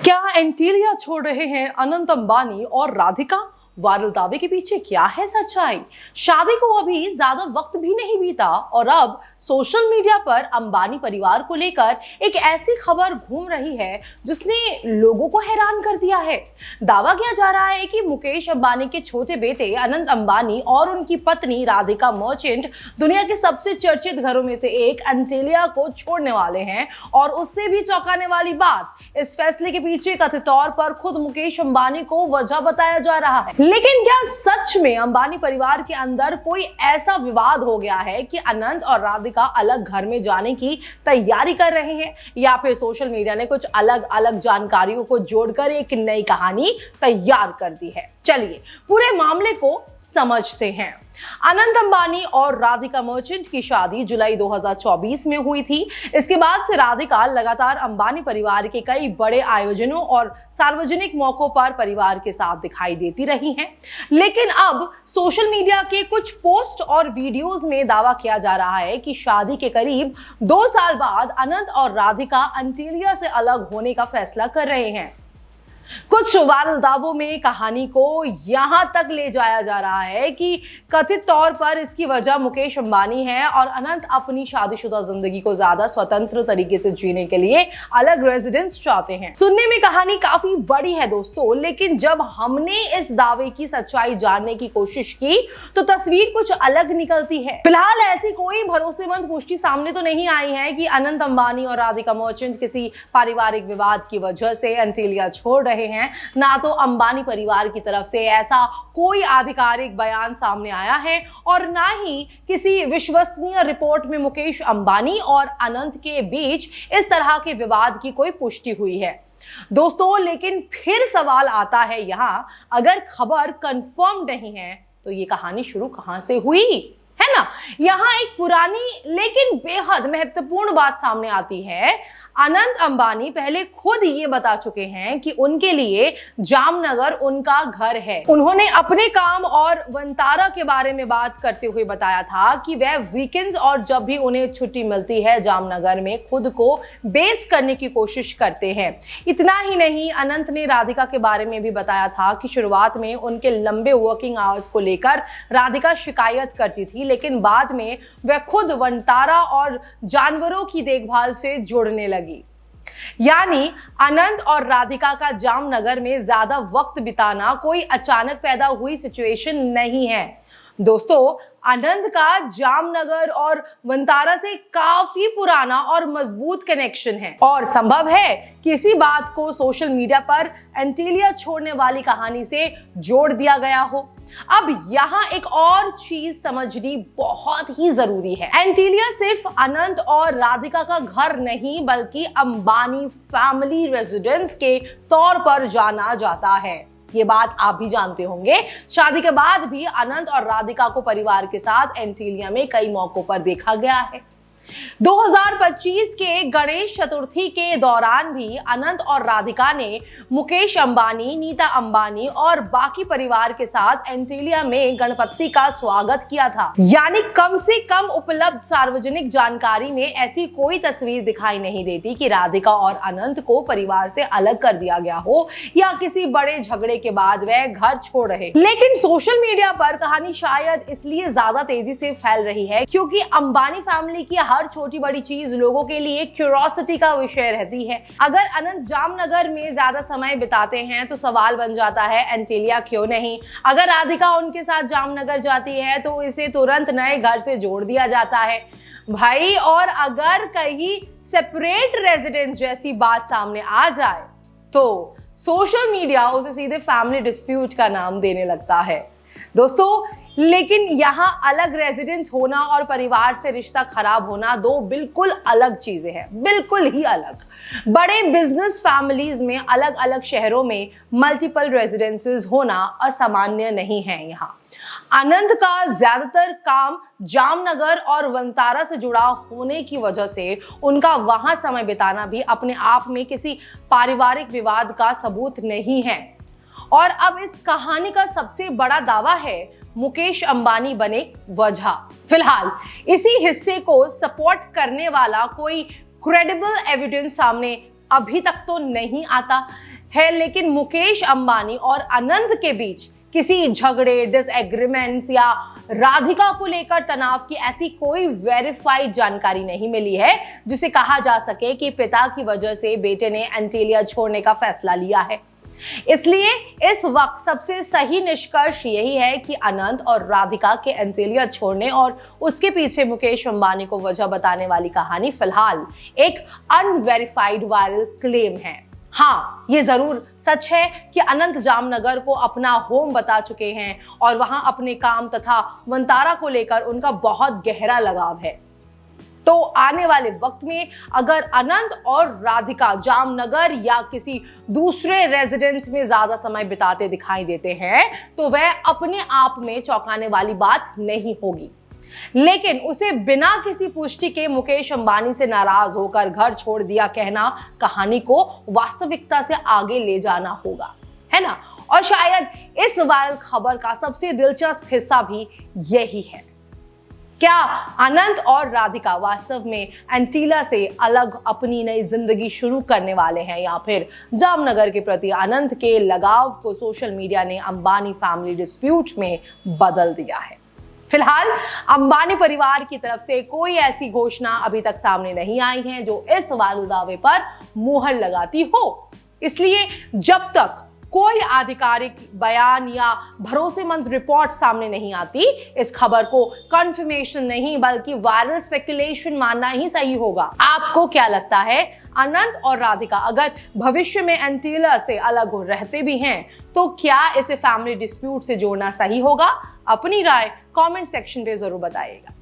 क्या एंटीलिया छोड़ रहे हैं अनंत अंबानी और राधिका? वायरल दावे के पीछे क्या है सच्चाई? शादी को अभी ज्यादा वक्त भी नहीं बीता और अब सोशल मीडिया पर अंबानी परिवार को लेकर एक ऐसी खबर घूम रही है जिसने लोगों को हैरान कर दिया है। दावा किया जा रहा है कि मुकेश अंबानी के छोटे बेटे अनंत अंबानी और उनकी पत्नी राधिका मर्चेंट दुनिया के सबसे चर्चित घरों में से एक एंटीलिया को छोड़ने वाले हैं। और उससे भी चौंकाने वाली बात, इस फैसले के पीछे कथित तौर पर खुद मुकेश अंबानी को वजह बताया जा रहा है। लेकिन क्या सच में अंबानी परिवार के अंदर कोई ऐसा विवाद हो गया है कि अनंत और राधिका अलग घर में जाने की तैयारी कर रहे हैं, या फिर सोशल मीडिया ने कुछ अलग अलग जानकारियों को जोड़कर एक नई कहानी तैयार कर दी है? चलिए पूरे मामले को समझते हैं। अनंत अंबानी और राधिका मर्चेंट की शादी जुलाई 2024 में हुई थी। इसके बाद से राधिका लगातार अंबानी परिवार के कई बड़े आयोजनों और सार्वजनिक मौकों पर परिवार के साथ दिखाई देती रही हैं। लेकिन अब सोशल मीडिया के कुछ पोस्ट और वीडियोस में दावा किया जा रहा है कि शादी के करीब 2 साल बाद अनंत और राधिका एंटीलिया से अलग होने का फैसला कर रहे हैं। कुछ वायरल दावों में कहानी को यहां तक ले जाया जा रहा है कि कथित तौर पर इसकी वजह मुकेश अंबानी है और अनंत अपनी शादीशुदा जिंदगी को ज्यादा स्वतंत्र तरीके से जीने के लिए अलग रेजिडेंस चाहते हैं। सुनने में कहानी काफी बड़ी है दोस्तों, लेकिन जब हमने इस दावे की सच्चाई जानने की कोशिश की तो तस्वीर कुछ अलग निकलती है। फिलहाल ऐसी कोई भरोसेमंद पुष्टि सामने तो नहीं आई है कि अनंत अंबानी और राधिका मर्चेंट किसी पारिवारिक विवाद की वजह से एंटीलिया छोड़ रहे हैं। ना तो अंबानी परिवार की तरफ से ऐसा कोई आधिकारिक बयान सामने आया है और ना ही किसी विश्वसनीय रिपोर्ट में मुकेश अंबानी और अनंत के बीच इस तरह के विवाद की कोई पुष्टि हुई है दोस्तों। लेकिन फिर सवाल आता है यहां, अगर खबर कंफर्म नहीं है तो ये कहानी शुरू कहां से हुई, है ना? यहां एक पुरानी लेकिन बेहद महत्वपूर्ण बात सामने आती है। अनंत अंबानी पहले खुद ये बता चुके हैं कि उनके लिए जामनगर उनका घर है। उन्होंने अपने काम और वंतारा के बारे में बात करते हुए बताया था कि वह वीकेंड्स और जब भी उन्हें छुट्टी मिलती है जामनगर में खुद को बेस करने की कोशिश करते हैं। इतना ही नहीं, अनंत ने राधिका के बारे में भी बताया था कि शुरुआत में उनके लंबे वर्किंग आवर्स को लेकर राधिका शिकायत करती थी, लेकिन बाद में वह खुद वंतारा और जानवरों की देखभाल से जुड़ने लगी। यानी अनंत और राधिका का जामनगर में ज्यादा वक्त बिताना कोई अचानक पैदा हुई सिचुएशन नहीं है दोस्तों। अनंत का जामनगर और वंतारा से काफी पुराना और मजबूत कनेक्शन है और संभव है कि इसी बात को सोशल मीडिया पर एंटीलिया छोड़ने वाली कहानी से जोड़ दिया गया हो। अब यहाँ एक और चीज समझनी बहुत ही जरूरी है। एंटीलिया सिर्फ अनंत और राधिका का घर नहीं बल्कि अंबानी फैमिली रेजिडेंस के तौर पर जाना जाता है। ये बात आप भी जानते होंगे। शादी के बाद भी अनंत और राधिका को परिवार के साथ एंटीलिया में कई मौकों पर देखा गया है। 2025 के गणेश चतुर्थी के दौरान भी अनंत और राधिका ने मुकेश अंबानी, नीता अंबानी और बाकी परिवार के साथ एंटीलिया में गणपति का स्वागत किया था। यानी कम से कम उपलब्ध सार्वजनिक जानकारी में ऐसी कोई तस्वीर दिखाई नहीं देती कि राधिका और अनंत को परिवार से अलग कर दिया गया हो या किसी बड़े झगड़े के बाद वह घर छोड़ रहे। लेकिन सोशल मीडिया पर कहानी शायद इसलिए ज्यादा तेजी से फैल रही है क्योंकि अंबानी फैमिली की हर छोटी बड़ी चीज लोगों के लिए क्यूरियोसिटी का विषय रहती है। अगर अनंत जामनगर में ज्यादा समय बिताते हैं तो सवाल बन जाता है एंटीलिया क्यों नहीं? अगर राधिका उनके साथ जामनगर जाती है तो इसे तुरंत नए घर से जोड़ दिया जाता है भाई। और अगर कहीं सेपरेट रेजिडेंस जैसी बात सामने आ जाए तो सोशल मीडिया उसे सीधे फैमिली डिस्प्यूट का नाम देने लगता है दोस्तों। लेकिन यहाँ अलग रेजिडेंस होना और परिवार से रिश्ता खराब होना दो बिल्कुल अलग चीजें हैं, बिल्कुल ही अलग। बड़े बिजनेस फैमिलीज में अलग अलग शहरों में मल्टीपल रेजिडेंसेस होना असामान्य नहीं है। यहाँ अनंत का ज्यादातर काम जामनगर और वंतारा से जुड़ा होने की वजह से उनका वहां समय बिताना भी अपने आप में किसी पारिवारिक विवाद का सबूत नहीं है। और अब इस कहानी का सबसे बड़ा दावा है मुकेश अंबानी बने वजह। फिलहाल इसी हिस्से को सपोर्ट करने वाला कोई क्रेडिबल एविडेंस सामने अभी तक तो नहीं आता, है, लेकिन मुकेश अंबानी और अनंत के बीच किसी झगड़े, डिसएग्रीमेंट्स या राधिका को लेकर तनाव की ऐसी कोई वेरीफाइड जानकारी नहीं मिली है जिसे कहा जा सके कि पिता की वजह से बेटे ने एंटीलिया छोड़ने का फैसला लिया है। इसलिए इस वक्त सबसे सही निष्कर्ष यही है कि अनंत और राधिका के एंटीलिया छोड़ने और उसके पीछे मुकेश अंबानी को वजह बताने वाली कहानी फिलहाल एक अनवेरिफाइड वायरल क्लेम है। हाँ, ये जरूर सच है कि अनंत जामनगर को अपना होम बता चुके हैं और वहां अपने काम तथा वंतारा को लेकर उनका बहुत गहरा लगाव है। तो आने वाले वक्त में अगर अनंत और राधिका जामनगर या किसी दूसरे रेजिडेंस में ज्यादा समय बिताते दिखाई देते हैं तो वह अपने आप में चौंकाने वाली बात नहीं होगी, लेकिन उसे बिना किसी पुष्टि के मुकेश अंबानी से नाराज होकर घर छोड़ दिया कहना कहानी को वास्तविकता से आगे ले जाना होगा, है ना। और शायद इस वायरल खबर का सबसे दिलचस्प हिस्सा भी यही है, क्या अनंत और राधिका वास्तव में एंटीला से अलग अपनी नई जिंदगी शुरू करने वाले हैं या फिर जामनगर के प्रति अनंत के लगाव को सोशल मीडिया ने अंबानी फैमिली डिस्प्यूट में बदल दिया है। फिलहाल अंबानी परिवार की तरफ से कोई ऐसी घोषणा अभी तक सामने नहीं आई है जो इस वायरल दावे पर मुहर लगाती हो, इसलिए जब तक कोई आधिकारिक बयान या भरोसेमंद रिपोर्ट सामने नहीं आती, इस खबर को कंफर्मेशन नहीं बल्कि वायरल स्पेकुलेशन मानना ही सही होगा। आपको क्या लगता है, अनंत और राधिका अगर भविष्य में एंटीला से अलग रहते भी हैं तो क्या इसे फैमिली डिस्प्यूट से जोड़ना सही होगा? अपनी राय कमेंट सेक्शन पे जरूर बताइएगा।